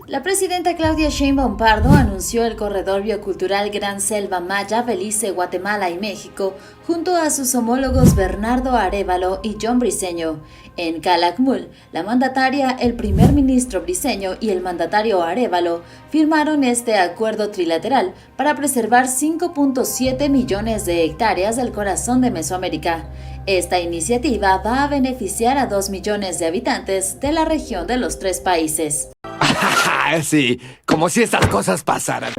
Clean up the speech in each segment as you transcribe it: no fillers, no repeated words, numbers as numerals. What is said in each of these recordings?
La presidenta Claudia Sheinbaum Pardo anunció el corredor biocultural Gran Selva Maya, Belice, Guatemala y México, junto a sus homólogos Bernardo Arévalo y John Briceño. En Calakmul, la mandataria, el primer ministro Briceño y el mandatario Arévalo firmaron este acuerdo trilateral para preservar 5.7 millones de hectáreas del corazón de Mesoamérica. Esta iniciativa va a beneficiar a 2 millones de habitantes de la región de los tres países. Sí, como si estas cosas pasaran.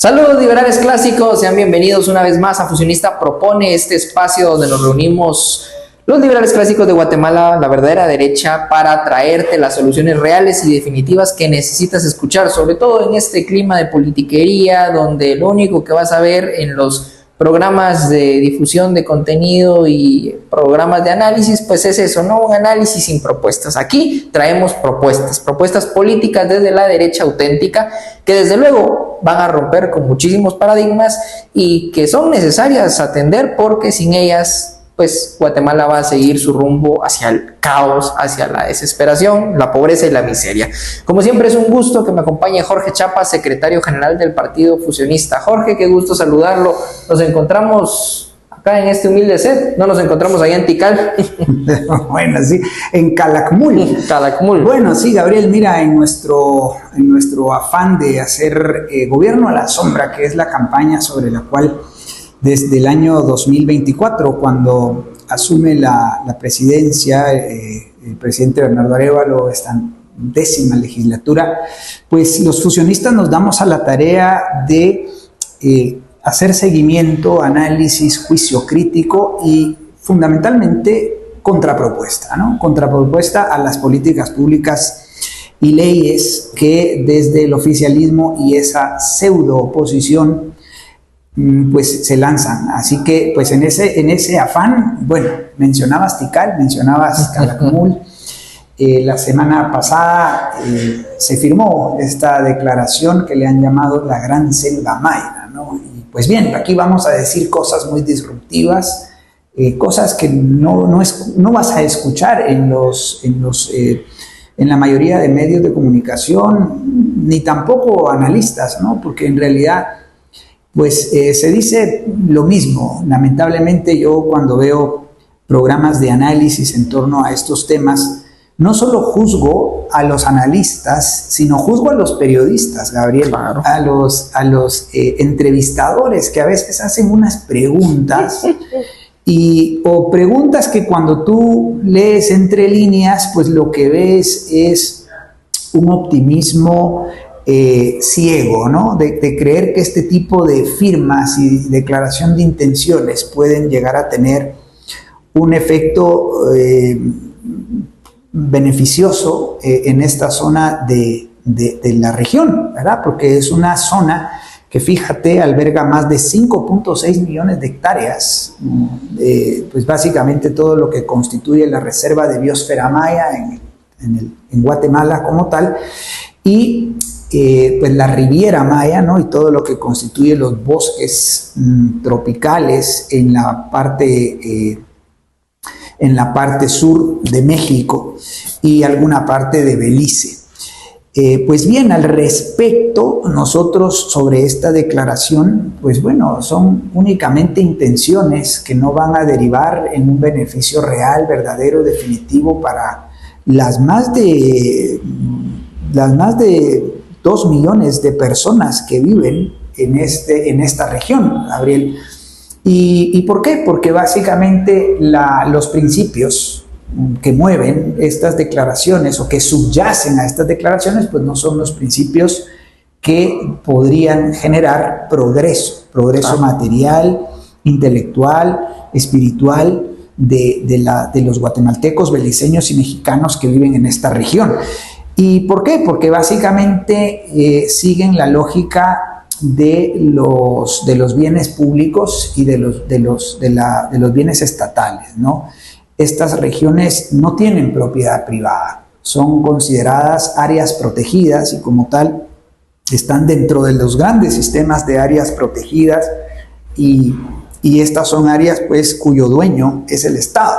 Saludos liberales clásicos, sean bienvenidos una vez más a Fusionista Propone, este espacio donde nos reunimos los liberales clásicos de Guatemala, la verdadera derecha, para traerte las soluciones reales y definitivas que necesitas escuchar, sobre todo en este clima de politiquería, donde lo único que vas a ver en los programas de difusión de contenido y programas de análisis, pues es eso, ¿no? Un análisis sin propuestas. Aquí traemos propuestas políticas desde la derecha auténtica, que desde luego van a romper con muchísimos paradigmas y que son necesarias atender, porque sin ellas, pues Guatemala va a seguir su rumbo hacia el caos, hacia la desesperación, la pobreza y la miseria. Como siempre es un gusto que me acompañe Jorge Chapa, secretario general del Partido Fusionista. Jorge, qué gusto saludarlo. Nos encontramos acá en este humilde set, no nos encontramos allá en Tikal. Bueno, sí, en Calakmul. Calakmul. Bueno, sí, Gabriel, mira, en nuestro afán de hacer gobierno a la sombra, que es la campaña sobre la cual desde el año 2024, cuando asume la presidencia el presidente Bernardo Arévalo, esta 10ª legislatura, pues los fusionistas nos damos a la tarea de hacer seguimiento, análisis, juicio crítico y fundamentalmente contrapropuesta, ¿no? Contrapropuesta a las políticas públicas y leyes que desde el oficialismo y esa pseudo oposición pues se lanzan. Así que pues en ese afán, bueno, mencionabas Tikal, mencionabas Calakmul. La semana pasada se firmó esta declaración que le han llamado la Gran Selva Maya, ¿no? Y pues bien, aquí vamos a decir cosas muy disruptivas, cosas que no vas a escuchar en la mayoría de medios de comunicación, ni tampoco analistas, ¿no? Porque en realidad pues se dice lo mismo. Lamentablemente yo cuando veo programas de análisis en torno a estos temas, no solo juzgo a los analistas, sino juzgo a los periodistas, Gabriel, claro. a los entrevistadores que a veces hacen unas preguntas o preguntas que cuando tú lees entre líneas, pues lo que ves es un optimismo ciego, ¿no? De creer que este tipo de firmas y declaración de intenciones pueden llegar a tener un efecto beneficioso en esta zona de la región, ¿verdad? Porque es una zona que, fíjate, alberga más de 5.6 millones de hectáreas, pues básicamente todo lo que constituye la reserva de biosfera maya en Guatemala como tal, y pues la Riviera Maya, ¿no? Y todo lo que constituye los bosques tropicales en la parte sur de México y alguna parte de Belice. Pues bien, al respecto, nosotros sobre esta declaración, pues bueno, son únicamente intenciones que no van a derivar en un beneficio real, verdadero, definitivo para las más de 2 millones de personas que viven en esta región, Gabriel. ¿Y por qué? Porque básicamente los principios que mueven estas declaraciones o que subyacen a estas declaraciones, pues no son los principios que podrían generar progreso material, intelectual, espiritual de los guatemaltecos, beliceños y mexicanos que viven en esta región. ¿Y por qué? Porque básicamente siguen la lógica de los bienes públicos y de los bienes estatales, ¿no? Estas regiones no tienen propiedad privada, son consideradas áreas protegidas y como tal están dentro de los grandes sistemas de áreas protegidas y estas son áreas pues cuyo dueño es el Estado.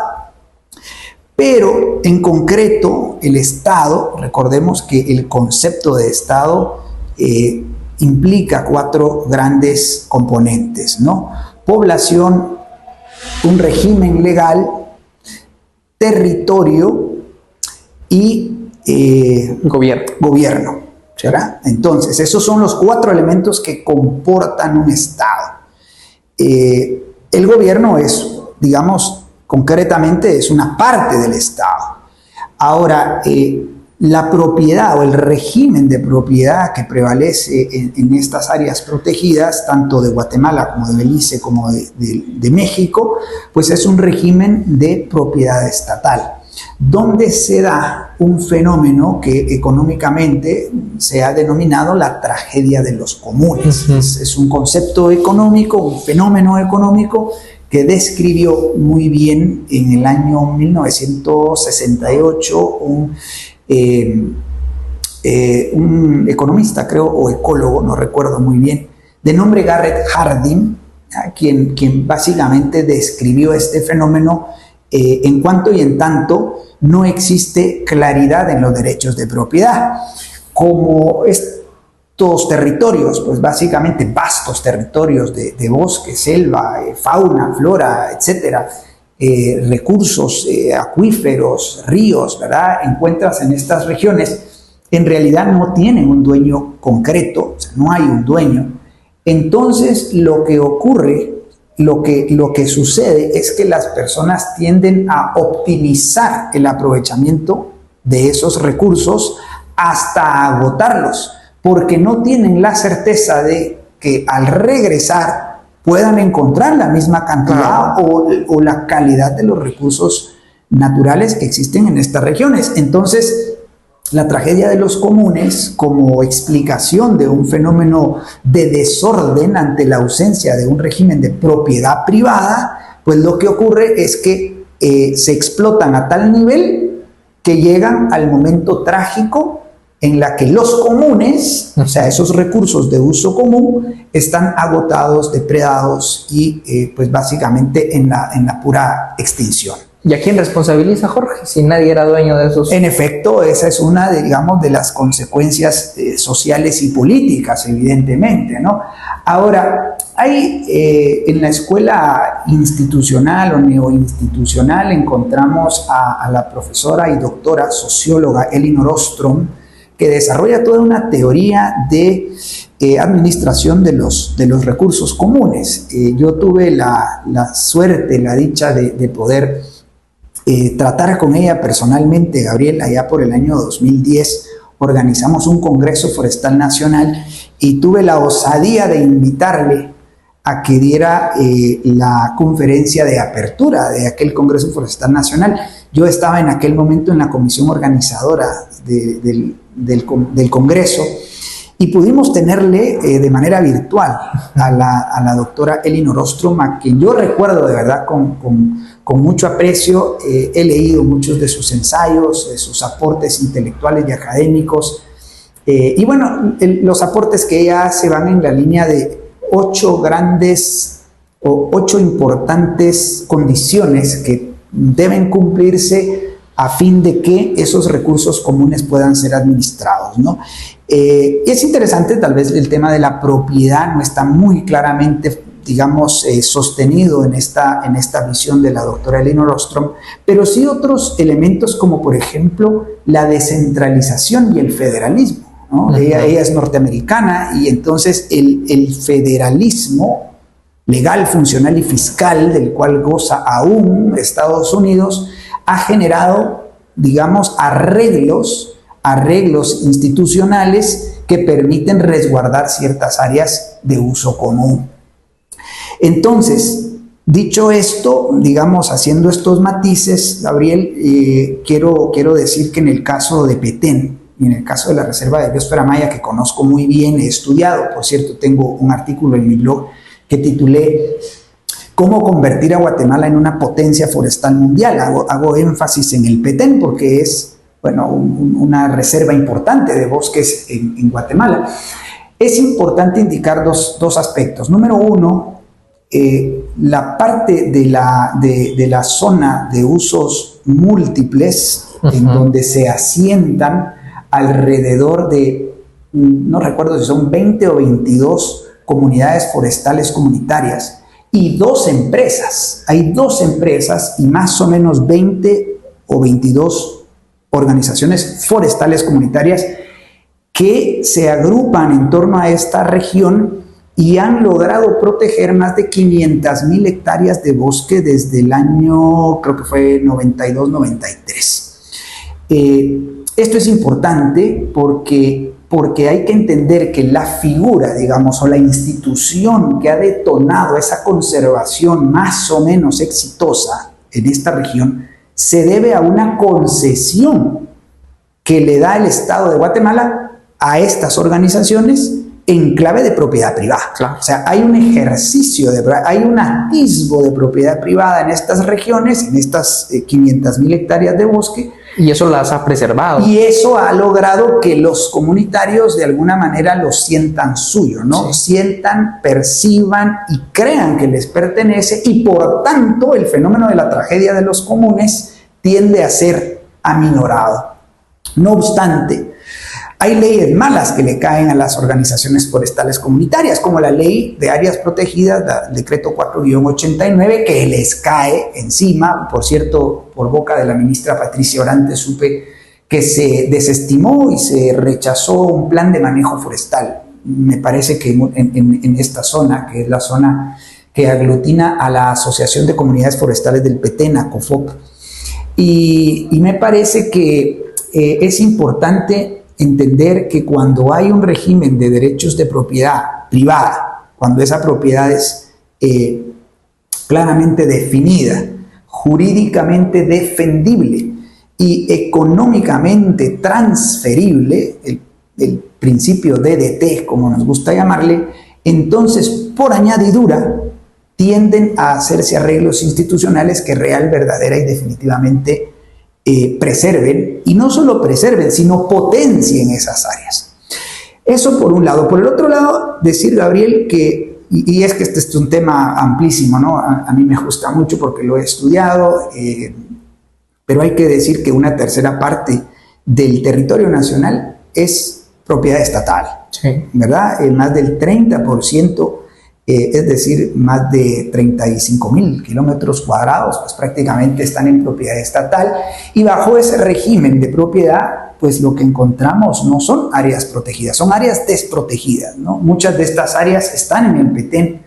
Pero en concreto el Estado, recordemos que el concepto de Estado implica 4 grandes componentes, ¿no? Población, un régimen legal, territorio y gobierno, ¿verdad? Entonces, esos son los 4 elementos que comportan un Estado. El gobierno es, digamos, concretamente es una parte del Estado. Ahora, la propiedad o el régimen de propiedad que prevalece en estas áreas protegidas, tanto de Guatemala como de Belice como de México, pues es un régimen de propiedad estatal, donde se da un fenómeno que económicamente se ha denominado la tragedia de los comunes. Es un concepto económico, un fenómeno económico que describió muy bien en el año 1968 un economista, creo, o ecólogo, no recuerdo muy bien, de nombre Garrett Hardin, quien básicamente describió este fenómeno en cuanto y en tanto no existe claridad en los derechos de propiedad. Como estos territorios, pues básicamente vastos territorios de bosque, selva, fauna, flora, etcétera, recursos acuíferos, ríos, ¿verdad? Encuentras en estas regiones, en realidad no tienen un dueño concreto, o sea, no hay un dueño. Entonces, lo que ocurre, lo que sucede es que las personas tienden a optimizar el aprovechamiento de esos recursos hasta agotarlos, porque no tienen la certeza de que al regresar puedan encontrar la misma cantidad o la calidad de los recursos naturales que existen en estas regiones. Entonces, la tragedia de los comunes, como explicación de un fenómeno de desorden ante la ausencia de un régimen de propiedad privada, pues lo que ocurre es que se explotan a tal nivel que llegan al momento trágico en la que los comunes, o sea, esos recursos de uso común, están agotados, depredados y pues básicamente en la pura extinción. ¿Y a quién responsabiliza, Jorge, si nadie era dueño de esos? En efecto, esa es una de, digamos, de las consecuencias sociales y políticas, evidentemente, ¿no? Ahora, hay en la escuela institucional o neoinstitucional encontramos a la profesora y doctora socióloga Elinor Ostrom, que desarrolla toda una teoría de administración de los recursos comunes. Yo tuve la suerte, la dicha de poder tratar con ella personalmente, Gabriel, allá por el año 2010, organizamos un Congreso Forestal Nacional y tuve la osadía de invitarle a que diera la conferencia de apertura de aquel Congreso Forestal Nacional. Yo estaba en aquel momento en la comisión organizadora del Congreso y pudimos tenerle de manera virtual a la doctora Elinor Ostrom, a quien yo recuerdo de verdad con mucho aprecio. He leído muchos de sus ensayos, de sus aportes intelectuales y académicos. Y bueno, los aportes que ella hace van en la línea de 8 importantes condiciones que deben cumplirse a fin de que esos recursos comunes puedan ser administrados, ¿no? Es interesante, tal vez el tema de la propiedad no está muy claramente, digamos, sostenido en esta visión de la doctora Elinor Ostrom, pero sí otros elementos como, por ejemplo, la descentralización y el federalismo, ¿no? Ella es norteamericana y entonces el federalismo legal, funcional y fiscal del cual goza aún Estados Unidos ha generado, digamos, arreglos institucionales que permiten resguardar ciertas áreas de uso común. Entonces, dicho esto, digamos, haciendo estos matices, Gabriel, quiero decir que en el caso de Petén, y en el caso de la Reserva de Biosfera Maya, que conozco muy bien, he estudiado, por cierto, tengo un artículo en mi blog que titulé ¿Cómo convertir a Guatemala en una potencia forestal mundial? Hago énfasis en el Petén porque es, bueno, una reserva importante de bosques en Guatemala. Es importante indicar dos aspectos. Número uno, la parte de la zona de usos múltiples, en donde se asientan alrededor de, no recuerdo si son 20 o 22 comunidades forestales comunitarias y 2 empresas. Hay 2 empresas y más o menos 20 o 22 organizaciones forestales comunitarias que se agrupan en torno a esta región y han logrado proteger más de 500,000 hectáreas de bosque desde el año, creo que fue 92-93. Esto es importante porque hay que entender que la figura, digamos, o la institución que ha detonado esa conservación más o menos exitosa en esta región se debe a una concesión que le da el Estado de Guatemala a estas organizaciones en clave de propiedad privada. Claro. O sea, hay un ejercicio, hay un atisbo de propiedad privada en estas regiones, en estas 500,000 hectáreas de bosque. Y eso las ha preservado. Y eso ha logrado que los comunitarios de alguna manera lo sientan suyo, ¿no? Sí. Sientan, perciban y crean que les pertenece, y por tanto el fenómeno de la tragedia de los comunes tiende a ser aminorado. No obstante, hay leyes malas que le caen a las organizaciones forestales comunitarias, como la ley de áreas protegidas, el decreto 4-89, que les cae encima. Por cierto, por boca de la ministra Patricia Orantes supe que se desestimó y se rechazó un plan de manejo forestal. Me parece que en esta zona, que es la zona que aglutina a la Asociación de Comunidades Forestales del Petén, ACOFOP. Y me parece que es importante entender que cuando hay un régimen de derechos de propiedad privada, cuando esa propiedad es claramente definida, jurídicamente defendible y económicamente transferible, el principio DDT, como nos gusta llamarle, entonces, por añadidura, tienden a hacerse arreglos institucionales que real, verdadera y definitivamente preserven, y no solo preserven, sino potencien esas áreas. Eso por un lado. Por el otro lado, decir, Gabriel, que, y es que este es un tema amplísimo, ¿no? A mí me gusta mucho porque lo he estudiado, pero hay que decir que una tercera parte del territorio nacional es propiedad estatal, sí, ¿verdad? Más del 30%, es decir, más de 35,000 kilómetros cuadrados, pues prácticamente están en propiedad estatal, y bajo ese régimen de propiedad, pues lo que encontramos no son áreas protegidas, son áreas desprotegidas, ¿no? Muchas de estas áreas están en el Petén,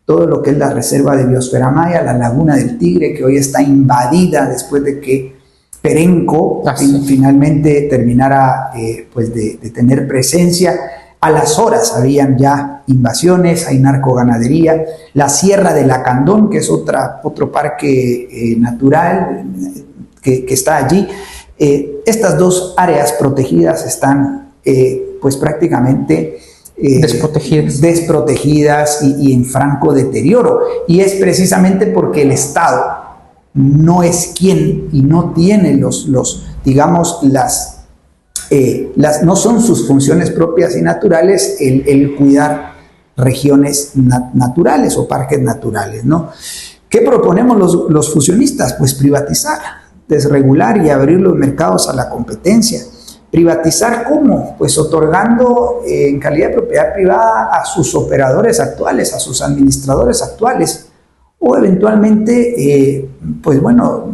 todo lo que es la Reserva de Biosfera Maya, la Laguna del Tigre, que hoy está invadida después de que Perenco finalmente terminara pues de tener presencia. A las horas habían ya invasiones, hay narcoganadería, la Sierra de Lacandón, que es otro parque natural que está allí. Estas 2 áreas protegidas están pues prácticamente desprotegidas y en franco deterioro. Y es precisamente porque el Estado no es quien y no tiene digamos, no son sus funciones propias y naturales el cuidar regiones naturales o parques naturales, ¿no? ¿Qué proponemos los fusionistas? Pues privatizar, desregular y abrir los mercados a la competencia. ¿Privatizar cómo? Pues otorgando en calidad de propiedad privada a sus operadores actuales, a sus administradores actuales, o eventualmente, pues bueno,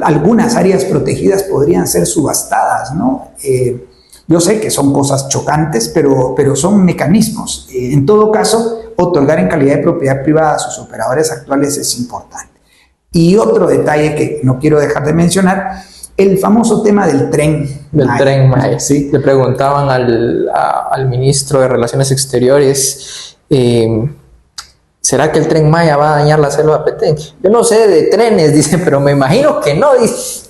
algunas áreas protegidas podrían ser subastadas, ¿no? Yo sé que son cosas chocantes, pero son mecanismos. En todo caso, otorgar en calidad de propiedad privada a sus operadores actuales es importante. Y otro detalle que no quiero dejar de mencionar, el famoso tema del tren. Del tren Maya, sí. Le preguntaban al ministro de Relaciones Exteriores, ¿será que el tren Maya va a dañar la selva Petén? Yo no sé de trenes, dice, pero me imagino que no, dice.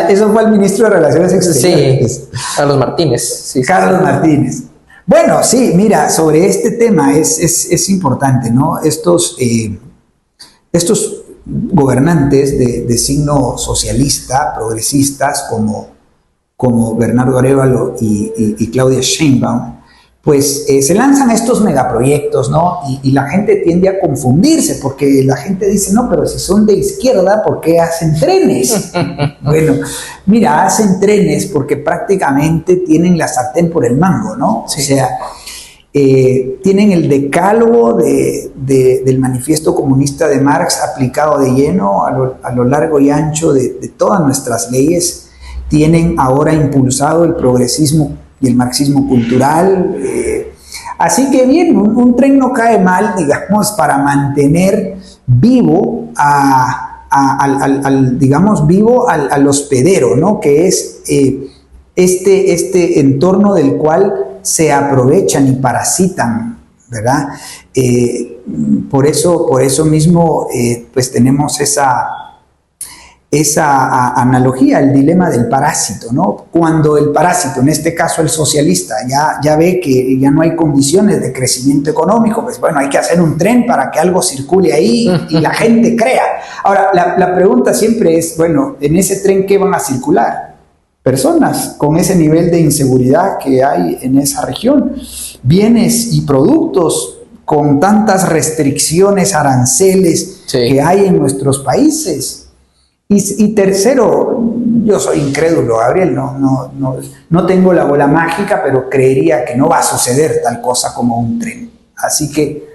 Eso fue el ministro de Relaciones Exteriores. Sí, Carlos Martínez. Sí, Carlos Martínez. Bueno, sí, mira, sobre este tema es importante, ¿no? Estos gobernantes de signo socialista, progresistas, como Bernardo Arévalo y Claudia Sheinbaum, pues se lanzan estos megaproyectos, ¿no? Y la gente tiende a confundirse, porque la gente dice, no, pero si son de izquierda, ¿por qué hacen trenes? Bueno, mira, hacen trenes porque prácticamente tienen la sartén por el mango, ¿no? Sí. O sea, tienen el decálogo del manifiesto comunista de Marx aplicado de lleno a lo largo y ancho de todas nuestras leyes. Tienen ahora impulsado el progresismo y el marxismo cultural. Así que bien, un tren no cae mal, digamos, para mantener vivo al hospedero, ¿no? Que es este entorno del cual se aprovechan y parasitan, ¿verdad? Por eso mismo, pues tenemos esa analogía, el dilema del parásito, ¿no? Cuando el parásito, en este caso el socialista, ya ve que ya no hay condiciones de crecimiento económico, pues bueno, hay que hacer un tren para que algo circule ahí y la gente crea. Ahora, la pregunta siempre es, bueno, ¿en ese tren qué van a circular? Personas con ese nivel de inseguridad que hay en esa región, bienes y productos con tantas restricciones, aranceles que hay en nuestros países. Y tercero, yo soy incrédulo, Gabriel, no tengo la bola mágica, pero creería que no va a suceder tal cosa como un tren. Así que,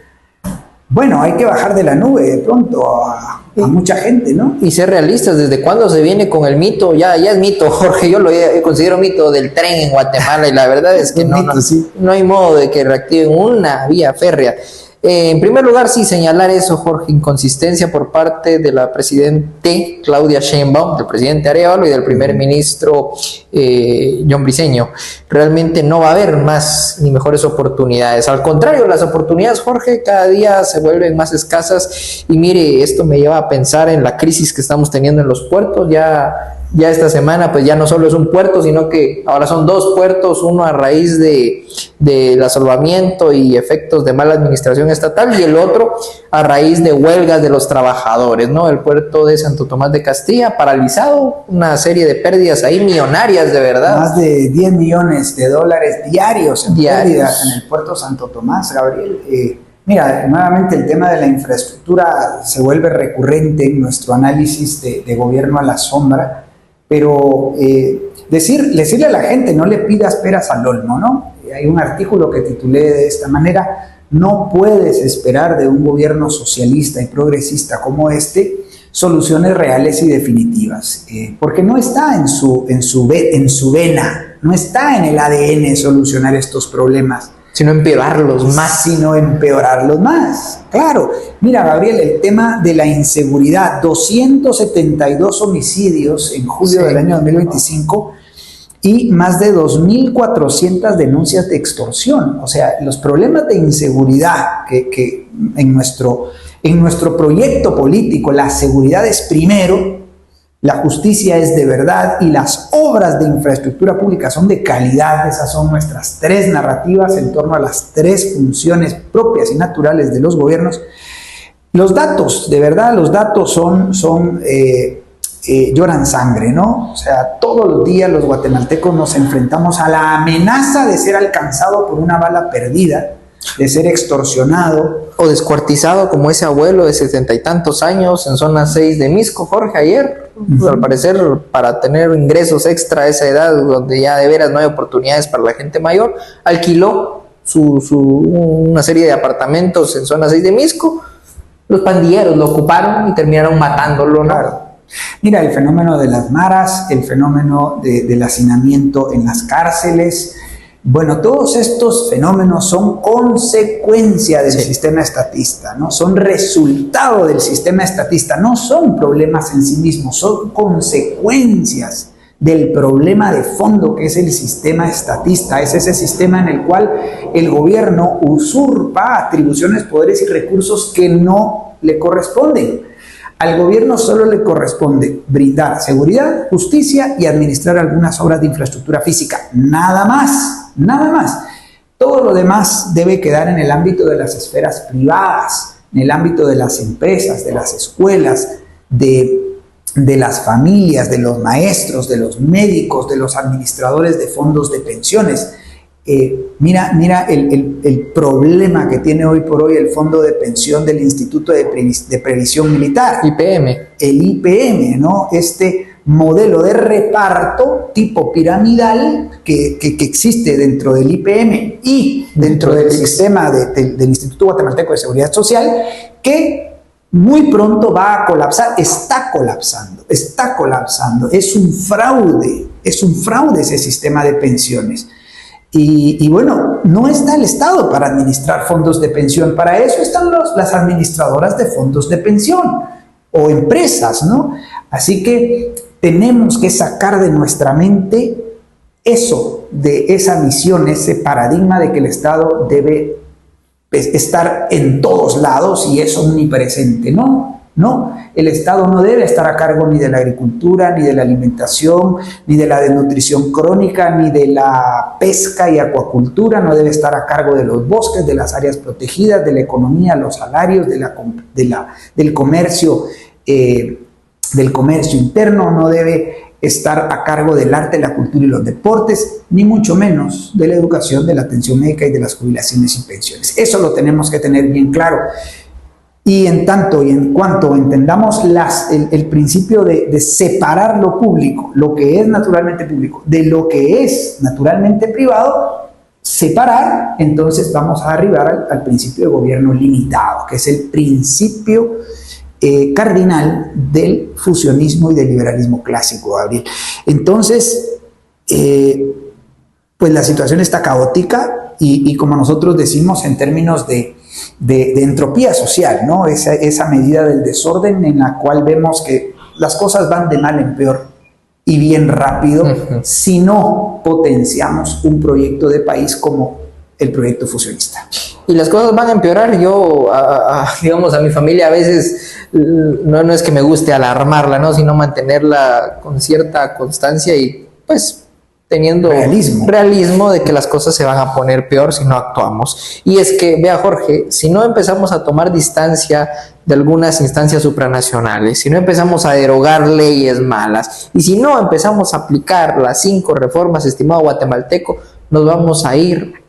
bueno, hay que bajar de la nube de pronto a mucha gente, ¿no? Y ser realistas, ¿desde cuándo se viene con el mito? Ya es mito, Jorge, yo lo considero mito del tren en Guatemala, y la verdad es que no hay modo de que reactiven una vía férrea. En primer lugar, sí, señalar eso, Jorge, inconsistencia por parte de la presidente Claudia Sheinbaum, del presidente Arévalo y del primer ministro John Briceño. Realmente no va a haber más ni mejores oportunidades. Al contrario, las oportunidades, Jorge, cada día se vuelven más escasas. Y mire, esto me lleva a pensar en la crisis que estamos teniendo en los puertos. Ya esta semana, pues ya no solo es un puerto, sino que ahora son dos puertos, uno a raíz del asolvamiento y efectos de mala administración estatal, y el otro a raíz de huelgas de los trabajadores, ¿no? El puerto de Santo Tomás de Castilla paralizado, una serie de pérdidas ahí millonarias, de verdad. Más de 10 millones de dólares diarios en pérdidas en el puerto Santo Tomás, Gabriel. Mira, nuevamente el tema de la infraestructura se vuelve recurrente en nuestro análisis de gobierno a la sombra. Pero decirle a la gente, no le pidas peras al olmo, ¿no? Hay un artículo que titulé de esta manera: no puedes esperar de un gobierno socialista y progresista como este soluciones reales y definitivas, porque no está en su vena, no está en el ADN solucionar estos problemas. Sino empeorarlos más. Claro. Mira, Gabriel, el tema de la inseguridad, 272 homicidios en julio del año 2025 y más de 2.400 denuncias de extorsión. O sea, los problemas de inseguridad que en nuestro proyecto político, la seguridad es primero, la justicia es de verdad y las obras de infraestructura pública son de calidad. Esas son nuestras tres narrativas en torno a las tres funciones propias y naturales de los gobiernos. Los datos, de verdad, los datos lloran sangre, ¿no? O sea, todos los días los guatemaltecos nos enfrentamos a la amenaza de ser alcanzado por una bala perdida, de ser extorsionado. O descuartizado como ese abuelo de 70 y tantos años en zona 6 de Misco, Jorge, ayer. Al parecer, para tener ingresos extra a esa edad, donde ya de veras no hay oportunidades para la gente mayor, alquiló una serie de apartamentos en zona 6 de Misco. Los pandilleros lo ocuparon y terminaron matándolo, ¿no? Claro. Mira, el fenómeno de las maras, el fenómeno del hacinamiento en las cárceles. Bueno, todos estos fenómenos son consecuencia del sistema estatista, ¿no? Son resultado del sistema estatista, no son problemas en sí mismos, son consecuencias del problema de fondo que es el sistema estatista. Es ese sistema en el cual el gobierno usurpa atribuciones, poderes y recursos que no le corresponden. Al gobierno solo le corresponde brindar seguridad, justicia y administrar algunas obras de infraestructura física. Nada más, nada más. Todo lo demás debe quedar en el ámbito de las esferas privadas, en el ámbito de las empresas, de las escuelas, de las familias, de los maestros, de los médicos, de los administradores de fondos de pensiones. Mira el problema que tiene hoy por hoy el fondo de pensión del Instituto de Previsión Militar. IPM. El IPM, ¿no? Este modelo de reparto tipo piramidal que existe dentro del IPM y dentro del sistema del Instituto Guatemalteco de Seguridad Social, que muy pronto va a colapsar, está colapsando. Es un fraude ese sistema de pensiones. Y bueno, no está el Estado para administrar fondos de pensión, para eso están las administradoras de fondos de pensión o empresas, ¿no? Así que tenemos que sacar de nuestra mente eso, de esa misión, ese paradigma de que el Estado debe estar en todos lados y es omnipresente. No, el Estado no debe estar a cargo ni de la agricultura, ni de la alimentación, ni de la desnutrición crónica, ni de la pesca y acuacultura, no debe estar a cargo de los bosques, de las áreas protegidas, de la economía, los salarios, del comercio interno, no debe estar a cargo del arte, la cultura y los deportes, ni mucho menos de la educación, de la atención médica y de las jubilaciones y pensiones. Eso lo tenemos que tener bien claro. Y en tanto y en cuanto entendamos el principio de separar lo público, lo que es naturalmente público, de lo que es naturalmente privado, separar, entonces vamos a arribar al principio de gobierno limitado, que es el principio cardinal del fusionismo y del liberalismo clásico, Gabriel. Entonces, pues la situación está caótica y como nosotros decimos en términos de entropía social, ¿no? Esa medida del desorden en la cual vemos que las cosas van de mal en peor y bien rápido si no potenciamos un proyecto de país como el proyecto fusionista. Y las cosas van a empeorar. Yo, digamos, a mi familia a veces no es que me guste alarmarla, ¿no? Sino mantenerla con cierta constancia y pues teniendo realismo de que las cosas se van a poner peor si no actuamos. Y es que, vea Jorge, si no empezamos a tomar distancia de algunas instancias supranacionales, si no empezamos a derogar leyes malas, y si no empezamos a aplicar las 5 reformas, estimado guatemalteco, nos vamos a ir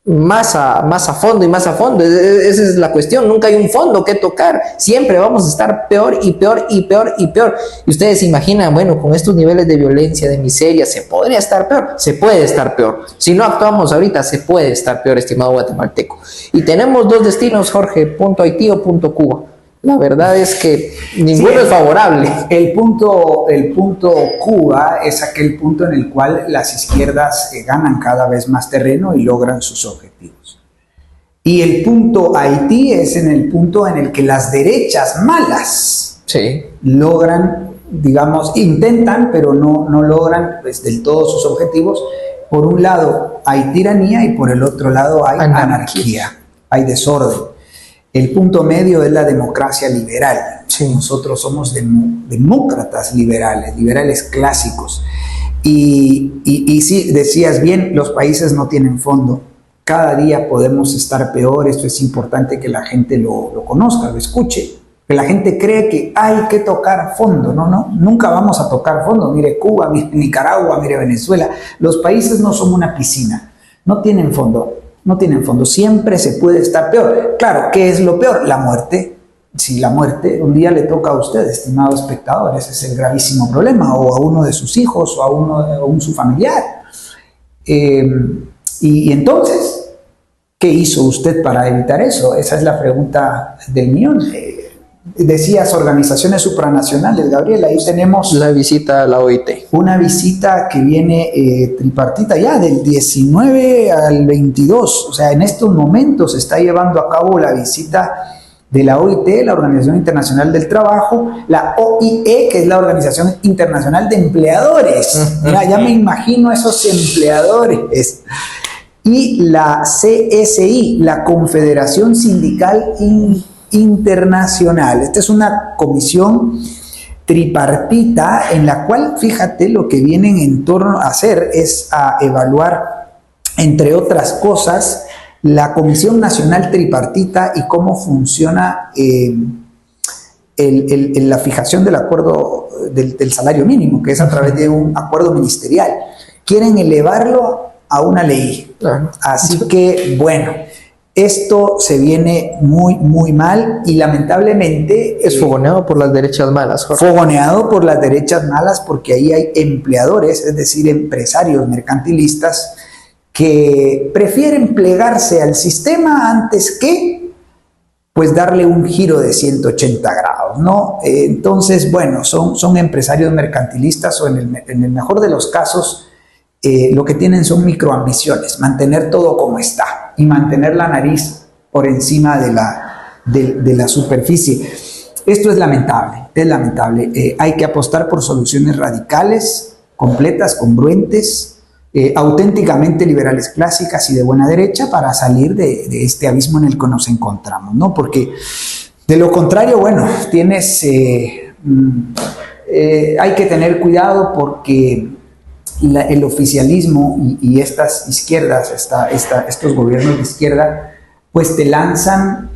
más a fondo y más a fondo. Esa es la cuestión. Nunca hay un fondo que tocar, siempre vamos a estar peor y peor y peor y peor. Y ustedes se imaginan, bueno, con estos niveles de violencia, de miseria, ¿se podría estar peor? Se puede estar peor. Si no actuamos ahorita, se puede estar peor, estimado guatemalteco. Y tenemos 2 destinos, Jorge, punto Haití o punto Cuba. La verdad es que ninguno es favorable. El punto Cuba es aquel punto en el cual las izquierdas ganan cada vez más terreno y logran sus objetivos. Y el punto Haití es en el punto en el que las derechas malas logran, digamos, intentan, pero no logran pues, del todo sus objetivos. Por un lado hay tiranía y por el otro lado hay anarquía, hay desorden. El punto medio es la democracia liberal. Nosotros somos demócratas liberales clásicos. Y sí, decías bien, los países no tienen fondo. Cada día podemos estar peor. Esto es importante que la gente lo conozca, lo escuche. Que la gente cree que hay que tocar fondo. No, nunca vamos a tocar fondo. Mire Cuba, mire Nicaragua, mire Venezuela. Los países no son una piscina. No tienen fondo. Siempre se puede estar peor. Claro, ¿qué es lo peor? La muerte. Si la muerte un día le toca a usted, estimado espectador, ese es el gravísimo problema, o a uno de sus hijos, o a un su familiar. Y entonces, ¿qué hizo usted para evitar eso? Esa es la pregunta del millón. Decías organizaciones supranacionales, Gabriel, ahí tenemos la visita a la OIT. Una visita que viene tripartita ya del 19 al 22, o sea, en estos momentos se está llevando a cabo la visita de la OIT, la Organización Internacional del Trabajo, la OIE, que es la Organización Internacional de Empleadores. Mira, ya me imagino esos empleadores. Y la CSI, la Confederación Sindical internacional. Esta es una comisión tripartita en la cual, fíjate, lo que vienen en torno a hacer es a evaluar, entre otras cosas, la Comisión Nacional Tripartita y cómo funciona la fijación del acuerdo del salario mínimo, que es a través de un acuerdo ministerial. Quieren elevarlo a una ley. Así que, bueno, esto se viene muy, muy mal y lamentablemente... Es fogoneado por las derechas malas, Jorge. Fogoneado por las derechas malas porque ahí hay empleadores, es decir, empresarios mercantilistas que prefieren plegarse al sistema antes que pues darle un giro de 180 grados, ¿no? Entonces, bueno, son empresarios mercantilistas o en el mejor de los casos lo que tienen son microambiciones, mantener todo como está y mantener la nariz por encima de la superficie. Esto es lamentable, es lamentable. Hay que apostar por soluciones radicales, completas, congruentes, auténticamente liberales clásicas y de buena derecha para salir de este abismo en el que nos encontramos, ¿no? Porque de lo contrario, bueno, hay que tener cuidado porque el oficialismo y estas izquierdas, estos gobiernos de izquierda, pues te lanzan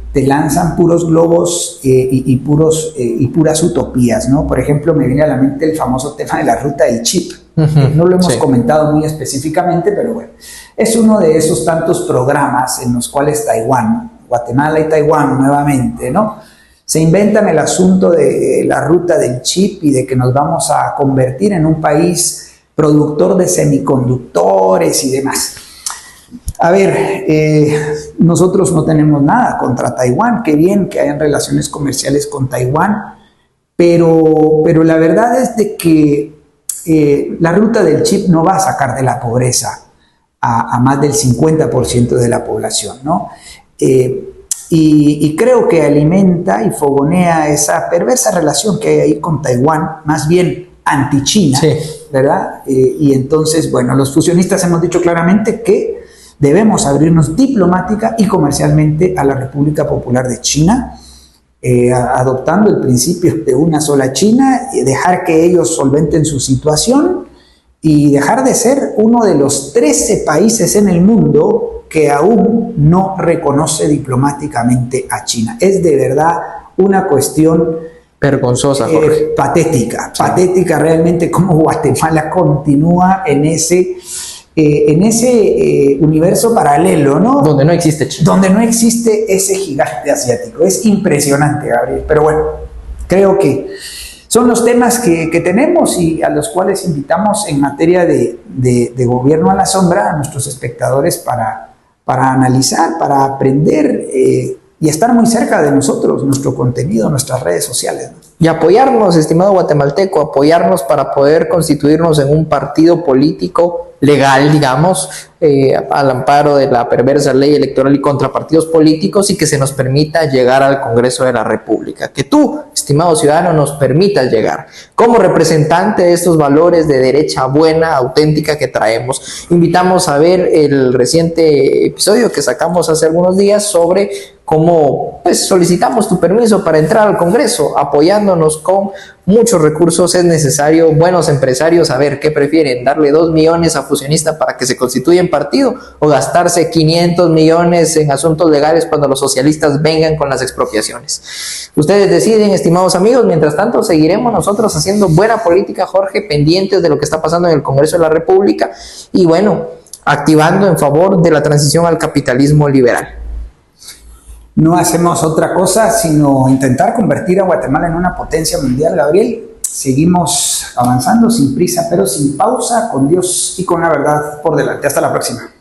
puros globos y puras utopías, ¿no? Por ejemplo, me viene a la mente el famoso tema de la ruta del chip. No lo hemos comentado muy específicamente, pero bueno, es uno de esos tantos programas en los cuales Guatemala y Taiwán nuevamente, ¿no? Se inventan el asunto de la ruta del chip y de que nos vamos a convertir en un país productor de semiconductores y demás. A ver, nosotros no tenemos nada contra Taiwán, qué bien que hayan relaciones comerciales con Taiwán, pero la verdad es de que la ruta del chip no va a sacar de la pobreza a más del 50% de la población, ¿no? Y creo que alimenta y fogonea esa perversa relación que hay ahí con Taiwán, más bien anti-China, ¿verdad? Y entonces, bueno, los fusionistas hemos dicho claramente que debemos abrirnos diplomática y comercialmente a la República Popular de China, adoptando el principio de una sola China, dejar que ellos solventen su situación y dejar de ser uno de los 13 países en el mundo que aún no reconoce diplomáticamente a China. Es de verdad una cuestión vergonzosa, patética realmente cómo Guatemala continúa en ese universo paralelo, ¿no? Donde no existe China. Donde no existe ese gigante asiático. Es impresionante, Gabriel. Pero bueno, creo que son los temas que tenemos y a los cuales invitamos en materia de gobierno a la sombra a nuestros espectadores para analizar, para aprender y estar muy cerca de nosotros, nuestro contenido, nuestras redes sociales, ¿no? Y apoyarnos, estimado guatemalteco, apoyarnos para poder constituirnos en un partido político legal, digamos, al amparo de la perversa ley electoral y contra partidos políticos, y que se nos permita llegar al Congreso de la República. Que tú, estimado ciudadano, nos permitas llegar como representante de estos valores de derecha buena, auténtica que traemos. Invitamos a ver el reciente episodio que sacamos hace algunos días sobre cómo pues solicitamos tu permiso para entrar al Congreso, apoyándonos con muchos recursos. Es necesario, buenos empresarios, a ver qué prefieren, darle 2 millones a Fusionista para que se constituya en partido o gastarse 500 millones en asuntos legales cuando los socialistas vengan con las expropiaciones. Ustedes deciden, estimados amigos. Mientras tanto, seguiremos nosotros haciendo buena política, Jorge, pendientes de lo que está pasando en el Congreso de la República y bueno, activando en favor de la transición al capitalismo liberal. No hacemos otra cosa sino intentar convertir a Guatemala en una potencia mundial, Gabriel. Seguimos avanzando sin prisa, pero sin pausa, con Dios y con la verdad por delante. Hasta la próxima.